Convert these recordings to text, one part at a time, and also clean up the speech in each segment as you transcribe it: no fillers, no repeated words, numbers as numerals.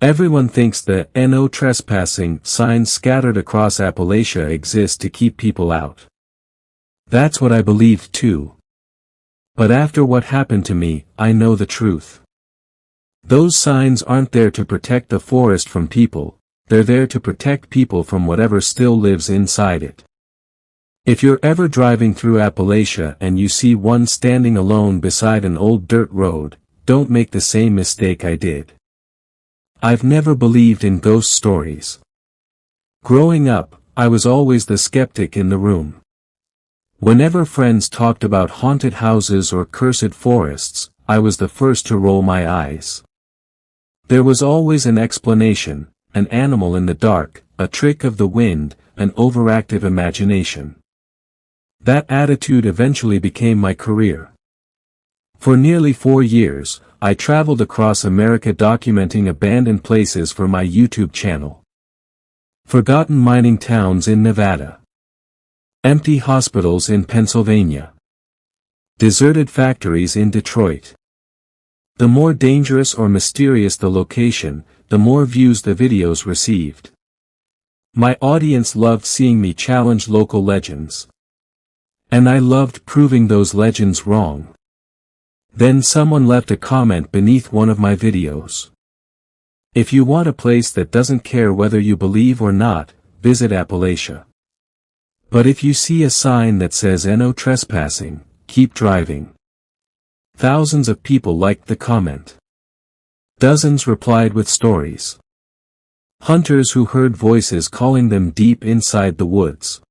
Everyone thinks the "No trespassing" signs scattered across Appalachia exist to keep people out. That's what I believed too. But after what happened to me, I know the truth. Those signs aren't there to protect the forest from people, they're there to protect people from whatever still lives inside it. If you're ever driving through Appalachia and you see one standing alone beside an old dirt road, don't make the same mistake I did. I've never believed in ghost stories. Growing up, I was always the skeptic in the room. Whenever friends talked about haunted houses or cursed forests, I was the first to roll my eyes. There was always an explanation, an animal in the dark, a trick of the wind, an overactive imagination. That attitude eventually became my career. For nearly 4 years, I traveled across America documenting abandoned places for my YouTube channel. Forgotten mining towns in Nevada. Empty hospitals in Pennsylvania. Deserted factories in Detroit. The more dangerous or mysterious the location, the more views the videos received. My audience loved seeing me challenge local legends. And I loved proving those legends wrong. Then someone left a comment beneath one of my videos. If you want a place that doesn't care whether you believe or not, visit Appalachia. But if you see a sign that says "No trespassing," keep driving. Thousands of people liked the comment. Dozens replied with stories. Hunters who heard voices calling them deep inside the woods.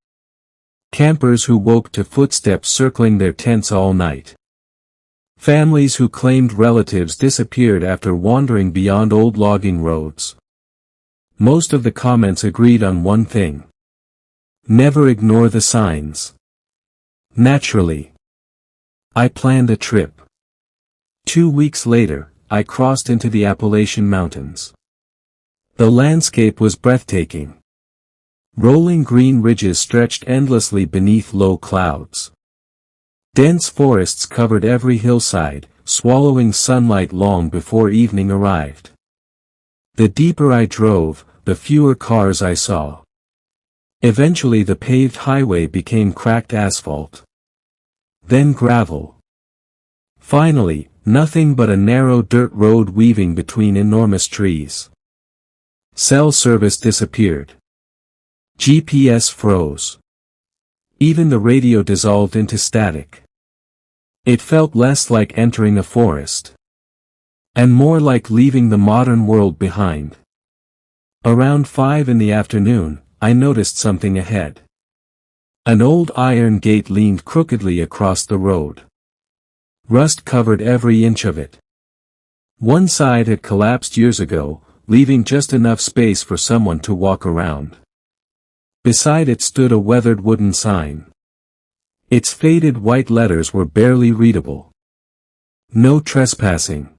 Campers who woke to footsteps circling their tents all night. Families who claimed relatives disappeared after wandering beyond old logging roads. Most of the comments agreed on one thing. Never ignore the signs. Naturally, I planned a trip. 2 weeks later, I crossed into the Appalachian Mountains. The landscape was breathtaking. Rolling green ridges stretched endlessly beneath low clouds. Dense forests covered every hillside, swallowing sunlight long before evening arrived. The deeper I drove, the fewer cars I saw. Eventually the paved highway became cracked asphalt. Then gravel. Finally, nothing but a narrow dirt road weaving between enormous trees. Cell service disappeared. GPS froze. Even the radio dissolved into static. It felt less like entering a forest. And more like leaving the modern world behind. Around 5 in the afternoon, I noticed something ahead. An old iron gate leaned crookedly across the road. Rust covered every inch of it. One side had collapsed years ago, leaving just enough space for someone to walk around. Beside it stood a weathered wooden sign. Its faded white letters were barely readable. "No trespassing."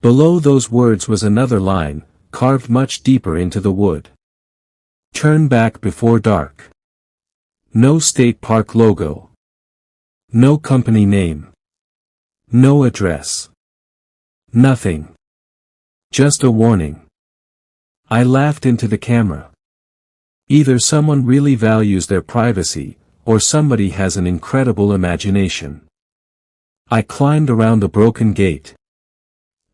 Below those words was another line, carved much deeper into the wood. "Turn back before dark." No state park logo. No company name. No address. Nothing. Just a warning. I laughed into the camera. Either someone really values their privacy, or somebody has an incredible imagination. I climbed around the broken gate.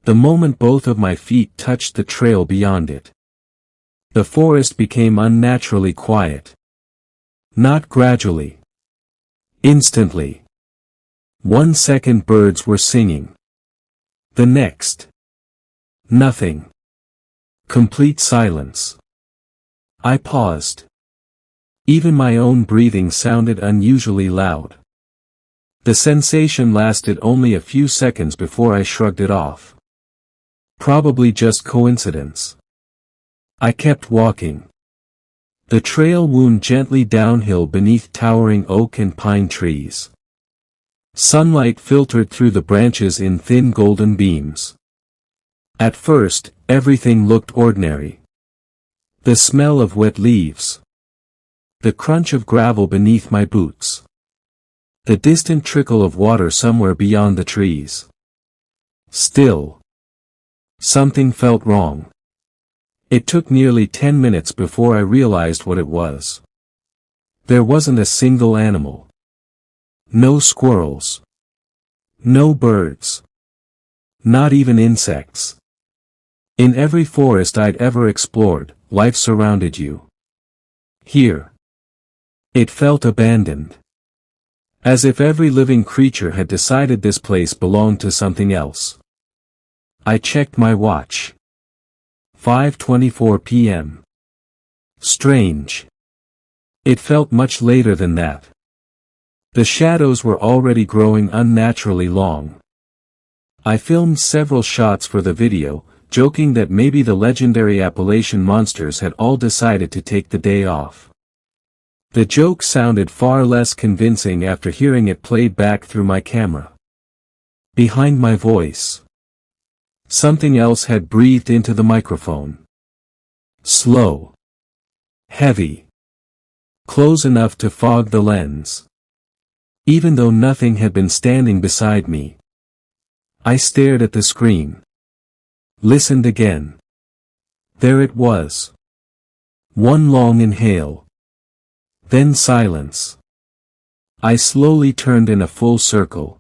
The moment both of my feet touched the trail beyond it, the forest became unnaturally quiet. Not gradually. Instantly. 1 second birds were singing. The next. Nothing. Complete silence. I paused. Even my own breathing sounded unusually loud. The sensation lasted only a few seconds before I shrugged it off. Probably just coincidence. I kept walking. The trail wound gently downhill beneath towering oak and pine trees. Sunlight filtered through the branches in thin golden beams. At first, everything looked ordinary. The smell of wet leaves. The crunch of gravel beneath my boots. The distant trickle of water somewhere beyond the trees. Still, something felt wrong. It took nearly 10 minutes before I realized what it was. There wasn't a single animal. No squirrels. No birds. Not even insects. In every forest I'd ever explored, life surrounded you. Here. It felt abandoned. As if every living creature had decided this place belonged to something else. I checked my watch. 5:24 p.m. Strange. It felt much later than that. The shadows were already growing unnaturally long. I filmed several shots for the video, joking that maybe the legendary Appalachian monsters had all decided to take the day off. The joke sounded far less convincing after hearing it played back through my camera. Behind my voice, something else had breathed into the microphone. Slow. Heavy. Close enough to fog the lens. Even though nothing had been standing beside me. I stared at the screen. Listened again. There it was. One long inhale. Then silence. I slowly turned in a full circle.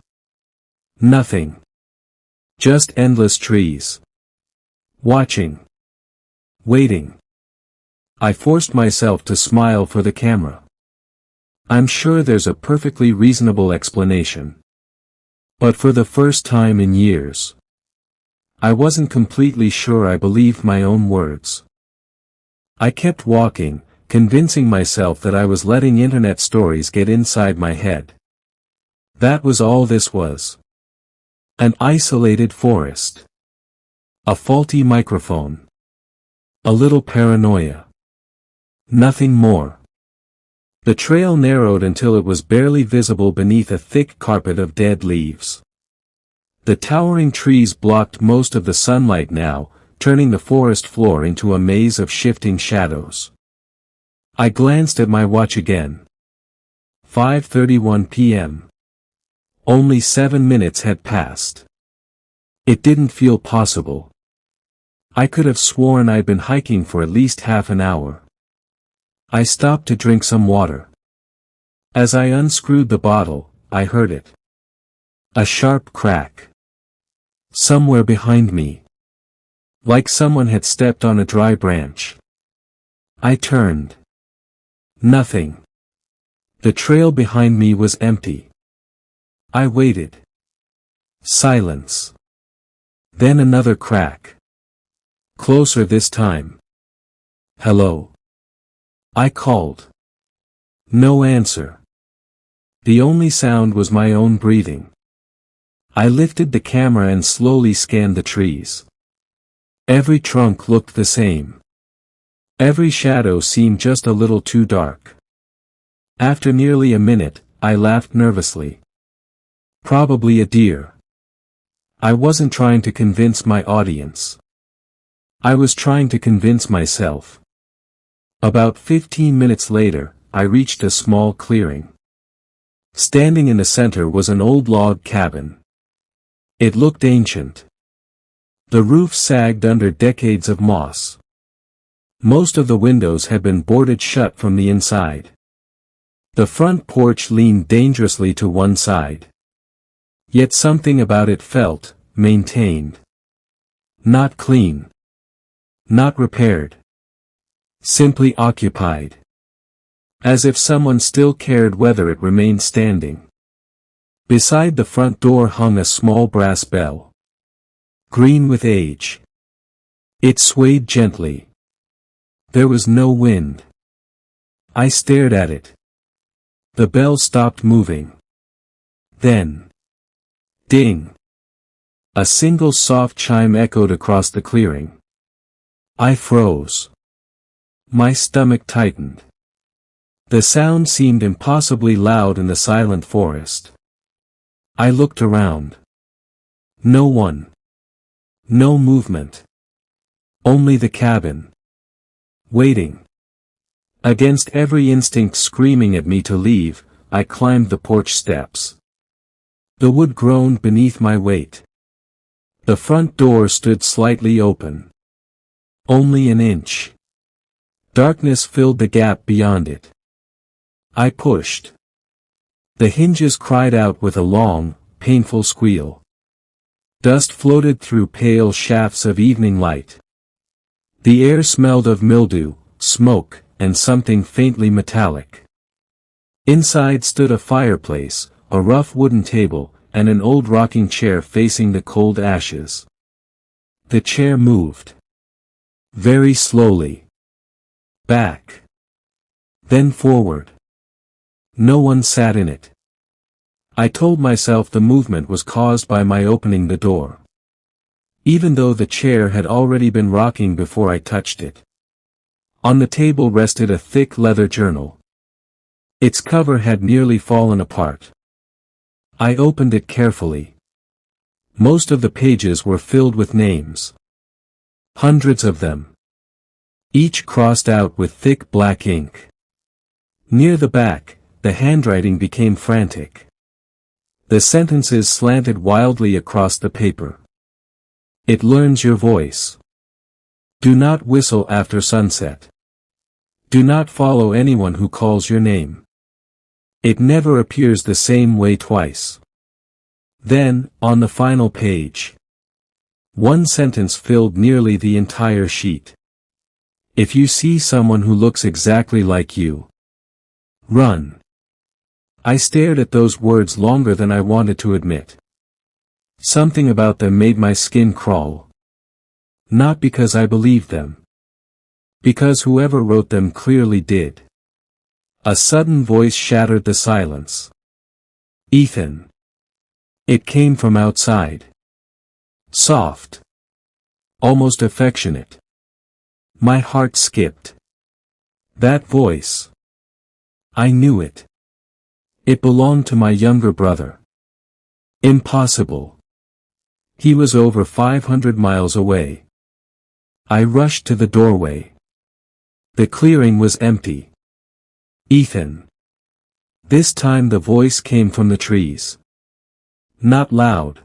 Nothing. Just endless trees. Watching. Waiting. I forced myself to smile for the camera. I'm sure there's a perfectly reasonable explanation. But for the first time in years, I wasn't completely sure I believed my own words. I kept walking, convincing myself that I was letting internet stories get inside my head. That was all this was. An isolated forest. A faulty microphone. A little paranoia. Nothing more. The trail narrowed until it was barely visible beneath a thick carpet of dead leaves. The towering trees blocked most of the sunlight now, turning the forest floor into a maze of shifting shadows. I glanced at my watch again. 5:31 p.m. Only 7 minutes had passed. It didn't feel possible. I could have sworn I'd been hiking for at least half an hour. I stopped to drink some water. As I unscrewed the bottle, I heard it. A sharp crack. Somewhere behind me. Like someone had stepped on a dry branch. I turned. Nothing. The trail behind me was empty. I waited. Silence. Then another crack. Closer this time. Hello. I called. No answer. The only sound was my own breathing. I lifted the camera and slowly scanned the trees. Every trunk looked the same. Every shadow seemed just a little too dark. After nearly a minute, I laughed nervously. Probably a deer. I wasn't trying to convince my audience. I was trying to convince myself. About 15 minutes later, I reached a small clearing. Standing in the center was an old log cabin. It looked ancient. The roof sagged under decades of moss. Most of the windows had been boarded shut from the inside. The front porch leaned dangerously to one side. Yet something about it felt maintained. Not clean. Not repaired. Simply occupied. As if someone still cared whether it remained standing. Beside the front door hung a small brass bell. Green with age. It swayed gently. There was no wind. I stared at it. The bell stopped moving. Then. Ding. A single soft chime echoed across the clearing. I froze. My stomach tightened. The sound seemed impossibly loud in the silent forest. I looked around. No one. No movement. Only the cabin. Waiting. Against every instinct screaming at me to leave, I climbed the porch steps. The wood groaned beneath my weight. The front door stood slightly open. Only an inch. Darkness filled the gap beyond it. I pushed. The hinges cried out with a long, painful squeal. Dust floated through pale shafts of evening light. The air smelled of mildew, smoke, and something faintly metallic. Inside stood a fireplace, a rough wooden table, and an old rocking chair facing the cold ashes. The chair moved. Very slowly. Back. Then forward. No one sat in it. I told myself the movement was caused by my opening the door. Even though the chair had already been rocking before I touched it. On the table rested a thick leather journal. Its cover had nearly fallen apart. I opened it carefully. Most of the pages were filled with names. Hundreds of them. Each crossed out with thick black ink. Near the back, the handwriting became frantic. The sentences slanted wildly across the paper. It learns your voice. Do not whistle after sunset. Do not follow anyone who calls your name. It never appears the same way twice. Then, on the final page, one sentence filled nearly the entire sheet. If you see someone who looks exactly like you, run. I stared at those words longer than I wanted to admit. Something about them made my skin crawl. Not because I believed them. Because whoever wrote them clearly did. A sudden voice shattered the silence. Ethan. It came from outside. Soft. Almost affectionate. My heart skipped. That voice. I knew it. It belonged to my younger brother. Impossible. He was over 500 miles away. I rushed to the doorway. The clearing was empty. Ethan. This time the voice came from the trees. Not loud.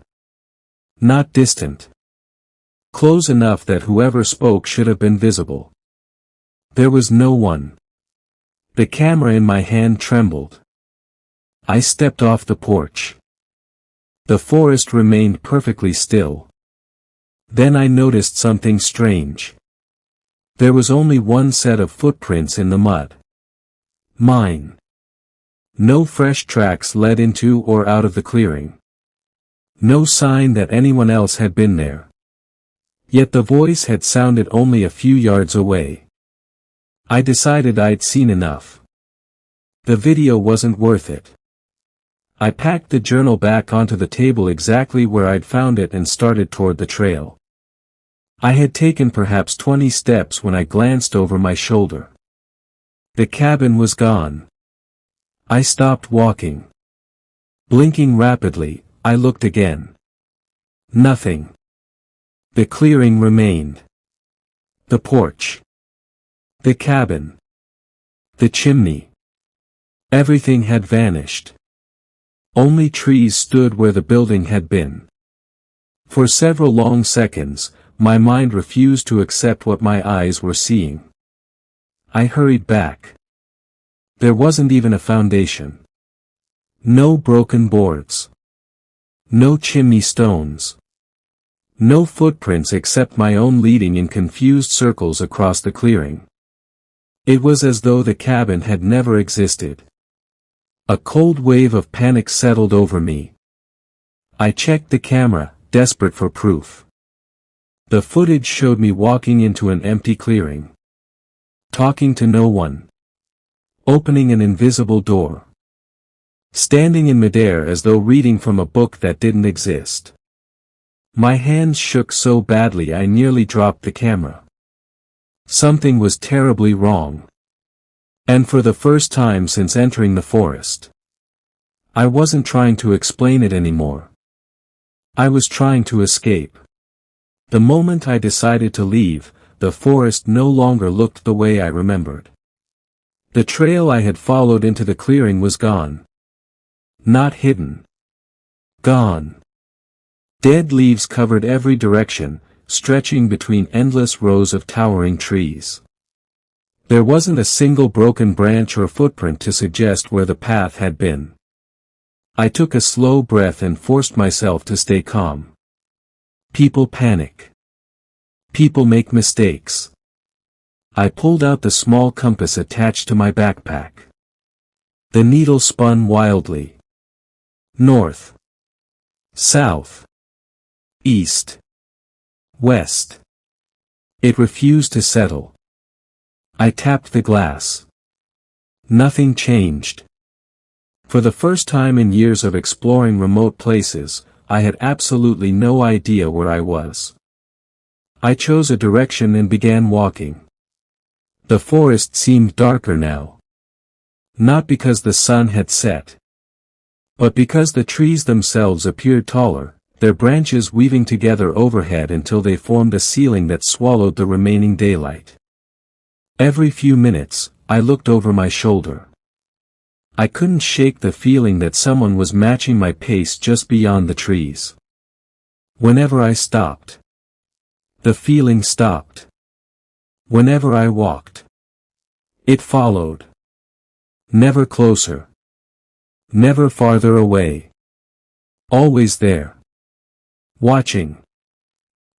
Not distant. Close enough that whoever spoke should have been visible. There was no one. The camera in my hand trembled. I stepped off the porch. The forest remained perfectly still. Then I noticed something strange. There was only one set of footprints in the mud. Mine. No fresh tracks led into or out of the clearing. No sign that anyone else had been there. Yet the voice had sounded only a few yards away. I decided I'd seen enough. The video wasn't worth it. I packed the journal back onto the table exactly where I'd found it and started toward the trail. I had taken perhaps 20 steps when I glanced over my shoulder. The cabin was gone. I stopped walking. Blinking rapidly, I looked again. Nothing. The clearing remained. The porch. The cabin. The chimney. Everything had vanished. Only trees stood where the building had been. For several long seconds, my mind refused to accept what my eyes were seeing. I hurried back. There wasn't even a foundation. No broken boards. No chimney stones. No footprints except my own leading in confused circles across the clearing. It was as though the cabin had never existed. A cold wave of panic settled over me. I checked the camera, desperate for proof. The footage showed me walking into an empty clearing. Talking to no one. Opening an invisible door. Standing in midair as though reading from a book that didn't exist. My hands shook so badly I nearly dropped the camera. Something was terribly wrong. And for the first time since entering the forest. I wasn't trying to explain it anymore. I was trying to escape. The moment I decided to leave, the forest no longer looked the way I remembered. The trail I had followed into the clearing was gone. Not hidden. Gone. Dead leaves covered every direction, stretching between endless rows of towering trees. There wasn't a single broken branch or footprint to suggest where the path had been. I took a slow breath and forced myself to stay calm. People panic. People make mistakes. I pulled out the small compass attached to my backpack. The needle spun wildly. North. South. East. West. It refused to settle. I tapped the glass. Nothing changed. For the first time in years of exploring remote places, I had absolutely no idea where I was. I chose a direction and began walking. The forest seemed darker now. Not because the sun had set, but because the trees themselves appeared taller, their branches weaving together overhead until they formed a ceiling that swallowed the remaining daylight. Every few minutes, I looked over my shoulder. I couldn't shake the feeling that someone was matching my pace just beyond the trees. Whenever I stopped, the feeling stopped. Whenever I walked, it followed. Never closer. Never farther away. Always there. Watching.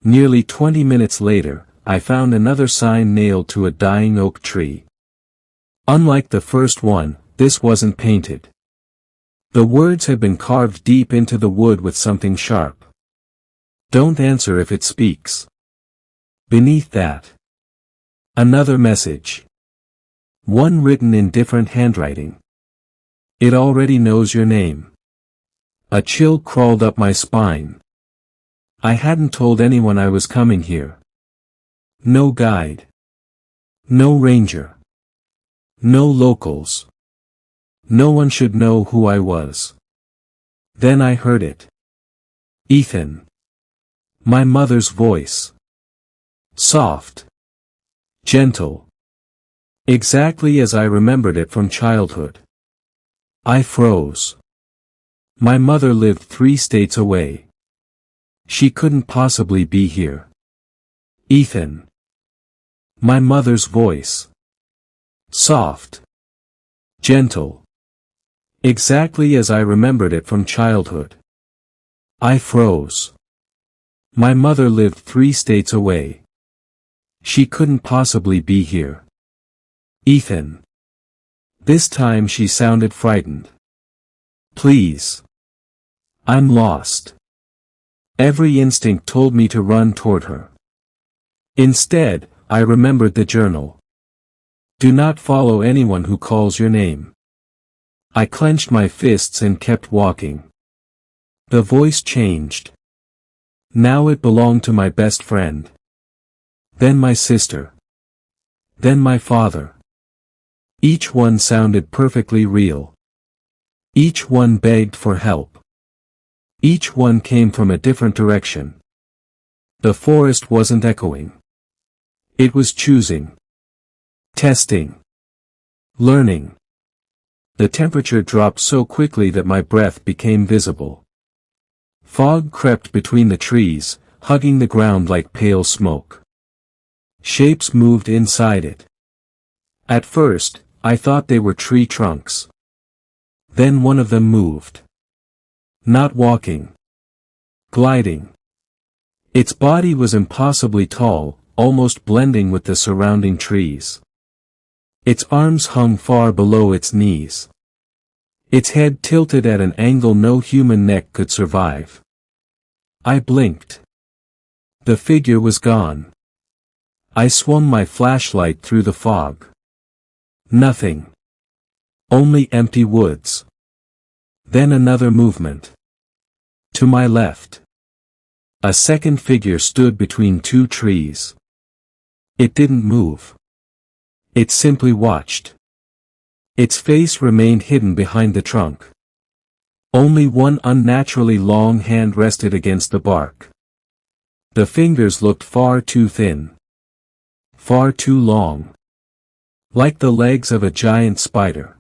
Nearly 20 minutes later, I found another sign nailed to a dying oak tree. Unlike the first one, this wasn't painted. The words had been carved deep into the wood with something sharp. Don't answer if it speaks. Beneath that, another message. One written in different handwriting. It already knows your name. A chill crawled up my spine. I hadn't told anyone I was coming here. No guide. No ranger. No locals. No one should know who I was. Then I heard it. Ethan. My mother's voice. Soft. Gentle. Exactly as I remembered it from childhood. I froze. My mother lived 3 states away. She couldn't possibly be here. Ethan. My mother's voice. Soft. Gentle. Exactly as I remembered it from childhood. I froze. My mother lived 3 states away. She couldn't possibly be here. Ethan. This time she sounded frightened. Please. I'm lost. Every instinct told me to run toward her. Instead, I remembered the journal. Do not follow anyone who calls your name. I clenched my fists and kept walking. The voice changed. Now it belonged to my best friend. Then my sister. Then my father. Each one sounded perfectly real. Each one begged for help. Each one came from a different direction. The forest wasn't echoing. It was choosing. Testing. Learning. The temperature dropped so quickly that my breath became visible. Fog crept between the trees, hugging the ground like pale smoke. Shapes moved inside it. At first, I thought they were tree trunks. Then one of them moved. Not walking. Gliding. Its body was impossibly tall, almost blending with the surrounding trees. Its arms hung far below its knees. Its head tilted at an angle no human neck could survive. I blinked. The figure was gone. I swung my flashlight through the fog. Nothing. Only empty woods. Then another movement. To my left. A second figure stood between 2 trees. It didn't move. It simply watched. Its face remained hidden behind the trunk. Only one unnaturally long hand rested against the bark. The fingers looked far too thin. Far too long. Like the legs of a giant spider.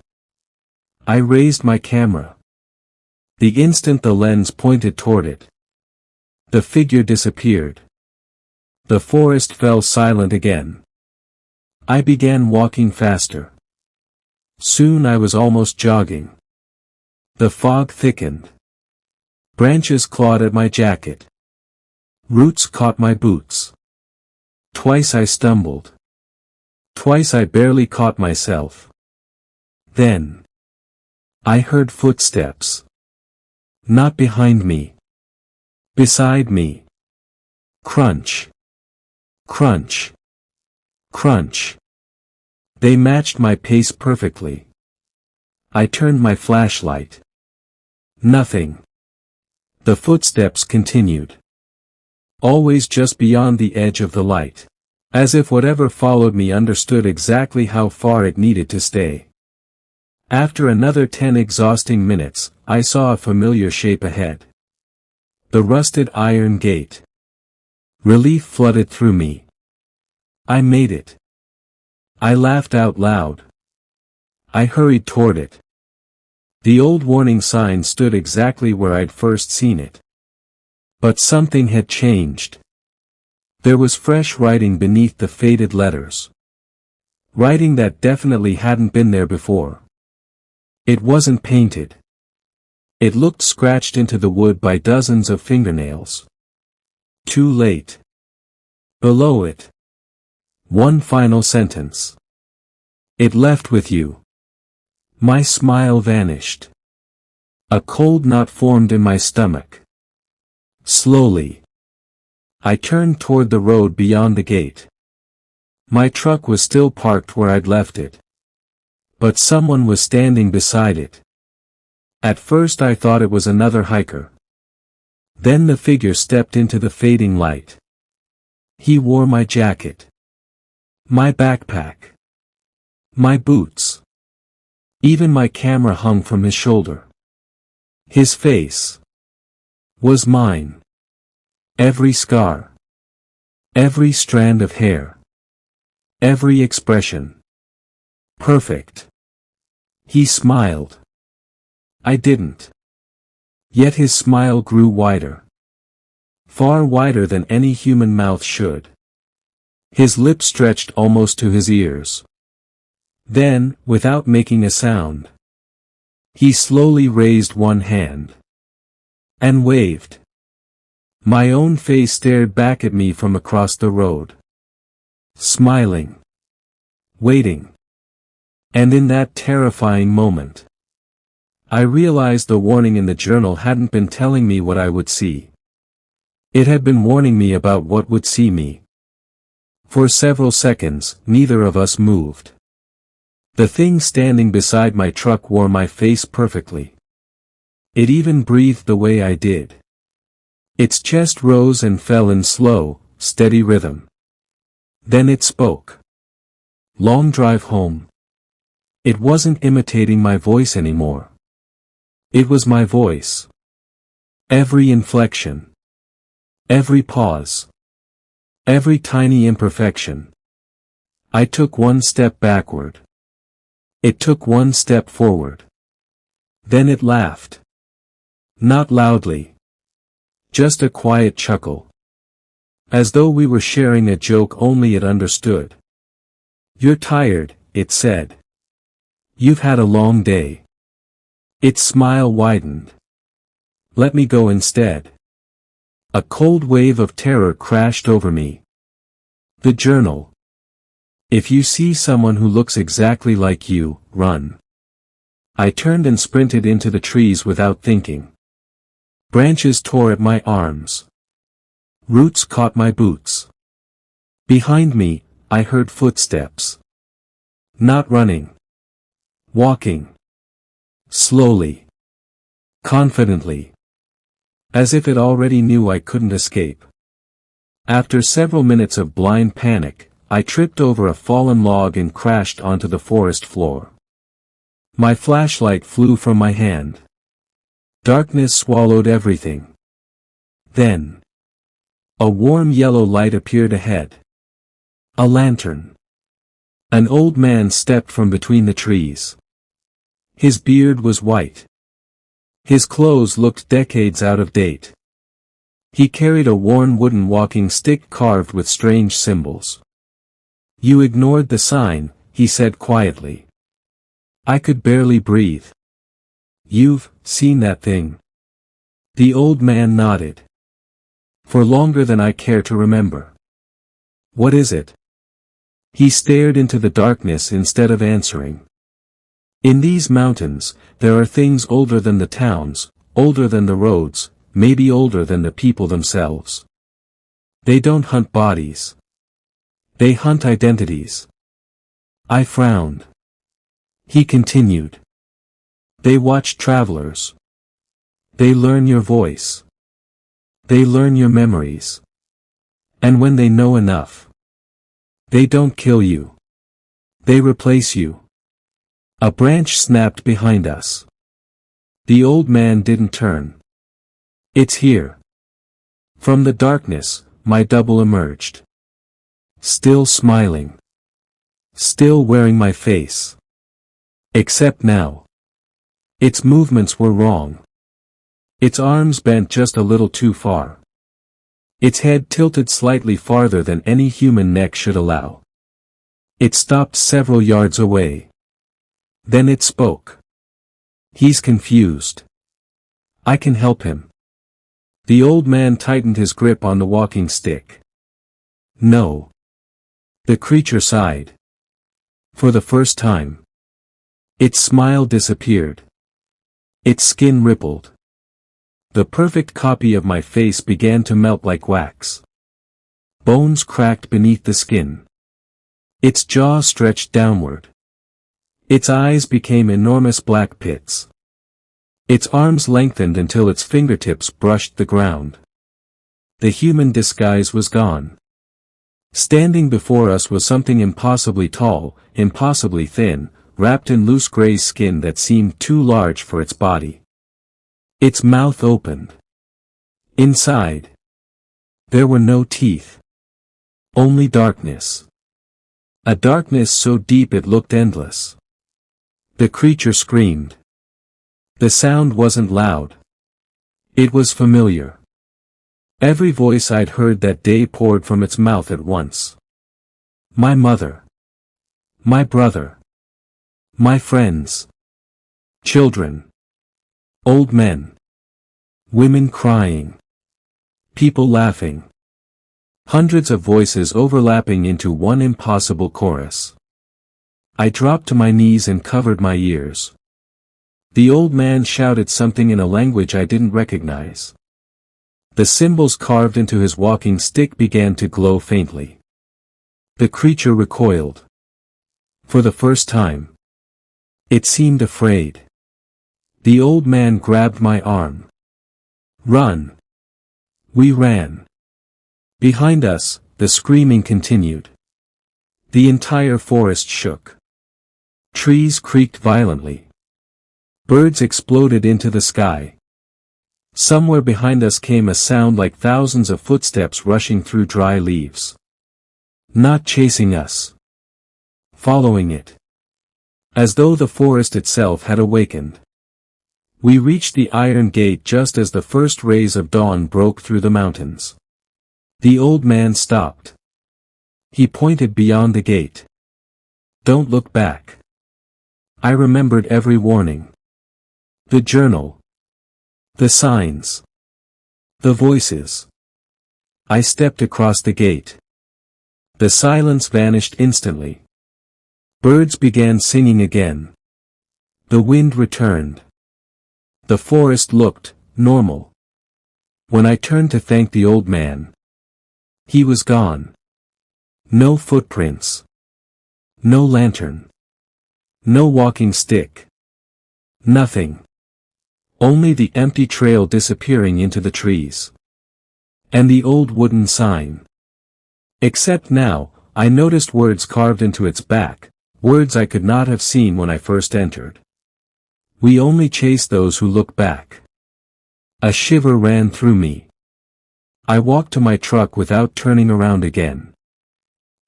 I raised my camera. The instant the lens pointed toward it, the figure disappeared. The forest fell silent again. I began walking faster. Soon I was almost jogging. The fog thickened. Branches clawed at my jacket. Roots caught my boots. Twice I stumbled. Twice I barely caught myself. Then I heard footsteps. Not behind me. Beside me. Crunch. Crunch. Crunch. They matched my pace perfectly. I turned my flashlight. Nothing. The footsteps continued. Always just beyond the edge of the light. As if whatever followed me understood exactly how far it needed to stay. After another 10 exhausting minutes, I saw a familiar shape ahead. The rusted iron gate. Relief flooded through me. I made it. I laughed out loud. I hurried toward it. The old warning sign stood exactly where I'd first seen it. But something had changed. There was fresh writing beneath the faded letters. Writing that definitely hadn't been there before. It wasn't painted. It looked scratched into the wood by dozens of fingernails. Too late. Below it. One final sentence. It left with you. My smile vanished. A cold knot formed in my stomach. Slowly. I turned toward the road beyond the gate. My truck was still parked where I'd left it. But someone was standing beside it. At first I thought it was another hiker. Then the figure stepped into the fading light. He wore my jacket. My backpack. My boots. Even my camera hung from his shoulder. His face was mine. Every scar. Every strand of hair. Every expression. Perfect. He smiled. I didn't. Yet his smile grew wider. Far wider than any human mouth should. His lips stretched almost to his ears. Then, without making a sound, he slowly raised one hand. And waved. My own face stared back at me from across the road. Smiling. Waiting. And in that terrifying moment, I realized the warning in the journal hadn't been telling me what I would see. It had been warning me about what would see me. For several seconds, neither of us moved. The thing standing beside my truck wore my face perfectly. It even breathed the way I did. Its chest rose and fell in slow, steady rhythm. Then it spoke. Long drive home. It wasn't imitating my voice anymore. It was my voice. Every inflection. Every pause. Every tiny imperfection. I took one step backward. It took one step forward. Then it laughed. Not loudly. Just a quiet chuckle. As though we were sharing a joke only it understood. You're tired, it said. You've had a long day. Its smile widened. Let me go instead. A cold wave of terror crashed over me. The journal. If you see someone who looks exactly like you, run. I turned and sprinted into the trees without thinking. Branches tore at my arms. Roots caught my boots. Behind me, I heard footsteps. Not running. Walking. Slowly. Confidently. As if it already knew I couldn't escape. After several minutes of blind panic, I tripped over a fallen log and crashed onto the forest floor. My flashlight flew from my hand. Darkness swallowed everything. Then, a warm yellow light appeared ahead. A lantern. An old man stepped from between the trees. His beard was white. His clothes looked decades out of date. He carried a worn wooden walking stick carved with strange symbols. "You ignored the sign," he said quietly. I could barely breathe. "You've seen that thing?" The old man nodded. "For longer than I care to remember." "What is it?" He stared into the darkness instead of answering. "In these mountains, there are things older than the towns, older than the roads, maybe older than the people themselves. They don't hunt bodies. They hunt identities." I frowned. He continued. "They watch travelers. They learn your voice. They learn your memories. And when they know enough, they don't kill you. They replace you." A branch snapped behind us. The old man didn't turn. "It's here." From the darkness, my double emerged. Still smiling. Still wearing my face. Except now. Its movements were wrong. Its arms bent just a little too far. Its head tilted slightly farther than any human neck should allow. It stopped several yards away. Then it spoke. "He's confused. I can help him." The old man tightened his grip on the walking stick. "No." The creature sighed. For the first time. Its smile disappeared. Its skin rippled. The perfect copy of my face began to melt like wax. Bones cracked beneath the skin. Its jaw stretched downward. Its eyes became enormous black pits. Its arms lengthened until its fingertips brushed the ground. The human disguise was gone. Standing before us was something impossibly tall, impossibly thin, wrapped in loose gray skin that seemed too large for its body. Its mouth opened. Inside, there were no teeth. Only darkness. A darkness so deep it looked endless. The creature screamed. The sound wasn't loud. It was familiar. Every voice I'd heard that day poured from its mouth at once. My mother. My brother. My friends. Children. Old men. Women crying. People laughing. Hundreds of voices overlapping into one impossible chorus. I dropped to my knees and covered my ears. The old man shouted something in a language I didn't recognize. The symbols carved into his walking stick began to glow faintly. The creature recoiled. For the first time. It seemed afraid. The old man grabbed my arm. "Run." We ran. Behind us, the screaming continued. The entire forest shook. Trees creaked violently. Birds exploded into the sky. Somewhere behind us came a sound like thousands of footsteps rushing through dry leaves. Not chasing us. Following it. As though the forest itself had awakened. We reached the iron gate just as the first rays of dawn broke through the mountains. The old man stopped. He pointed beyond the gate. "Don't look back." I remembered every warning. The journal. The signs. The voices. I stepped across the gate. The silence vanished instantly. Birds began singing again. The wind returned. The forest looked normal. When I turned to thank the old man, he was gone. No footprints. No lantern. No walking stick. Nothing. Only the empty trail disappearing into the trees. And the old wooden sign. Except now, I noticed words carved into its back, words I could not have seen when I first entered. "We only chase those who look back." A shiver ran through me. I walked to my truck without turning around again.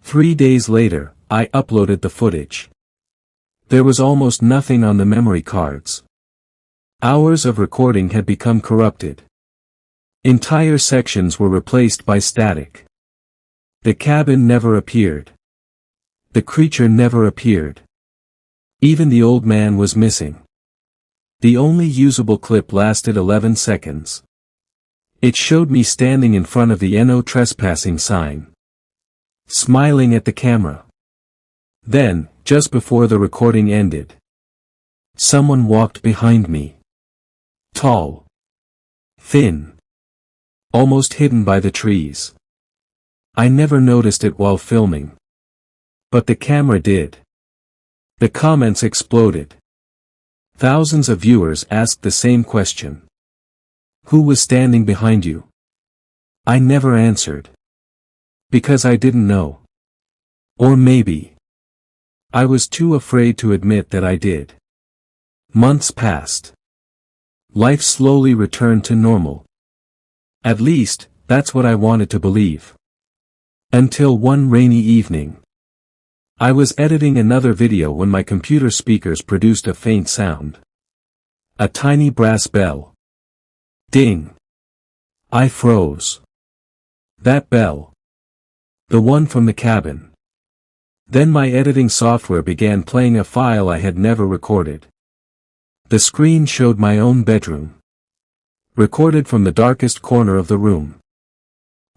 3 days later, I uploaded the footage. There was almost nothing on the memory cards. Hours of recording had become corrupted. Entire sections were replaced by static. The cabin never appeared. The creature never appeared. Even the old man was missing. The only usable clip lasted 11 seconds. It showed me standing in front of the "No Trespassing" sign, smiling at the camera. Then, just before the recording ended, someone walked behind me. Tall. Thin. Almost hidden by the trees. I never noticed it while filming. But the camera did. The comments exploded. Thousands of viewers asked the same question. Who was standing behind you? I never answered. Because I didn't know. Or maybe I was too afraid to admit that I did. Months passed. Life slowly returned to normal. At least, that's what I wanted to believe. Until one rainy evening. I was editing another video when my computer speakers produced a faint sound. A tiny brass bell. Ding. I froze. That bell. The one from the cabin. Then my editing software began playing a file I had never recorded. The screen showed my own bedroom. Recorded from the darkest corner of the room.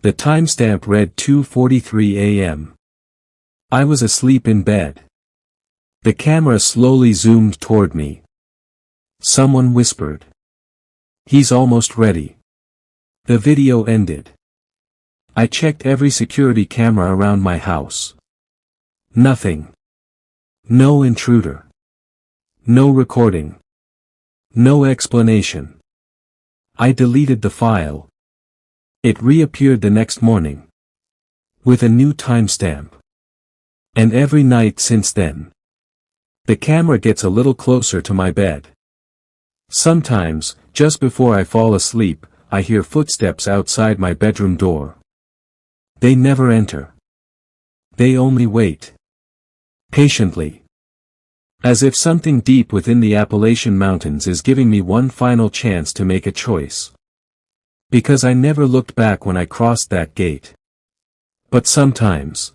The timestamp read 2:43 a.m. I was asleep in bed. The camera slowly zoomed toward me. Someone whispered. He's almost ready. The video ended. I checked every security camera around my house. Nothing. No intruder. No recording. No explanation. I deleted the file. It reappeared the next morning. With a new timestamp. And every night since then. The camera gets a little closer to my bed. Sometimes, just before I fall asleep, I hear footsteps outside my bedroom door. They never enter. They only wait. Patiently. As if something deep within the Appalachian Mountains is giving me one final chance to make a choice. Because I never looked back when I crossed that gate. But sometimes.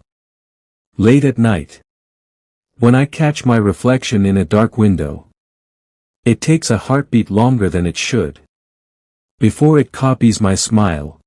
Late at night. When I catch my reflection in a dark window. It takes a heartbeat longer than it should. Before it copies my smile.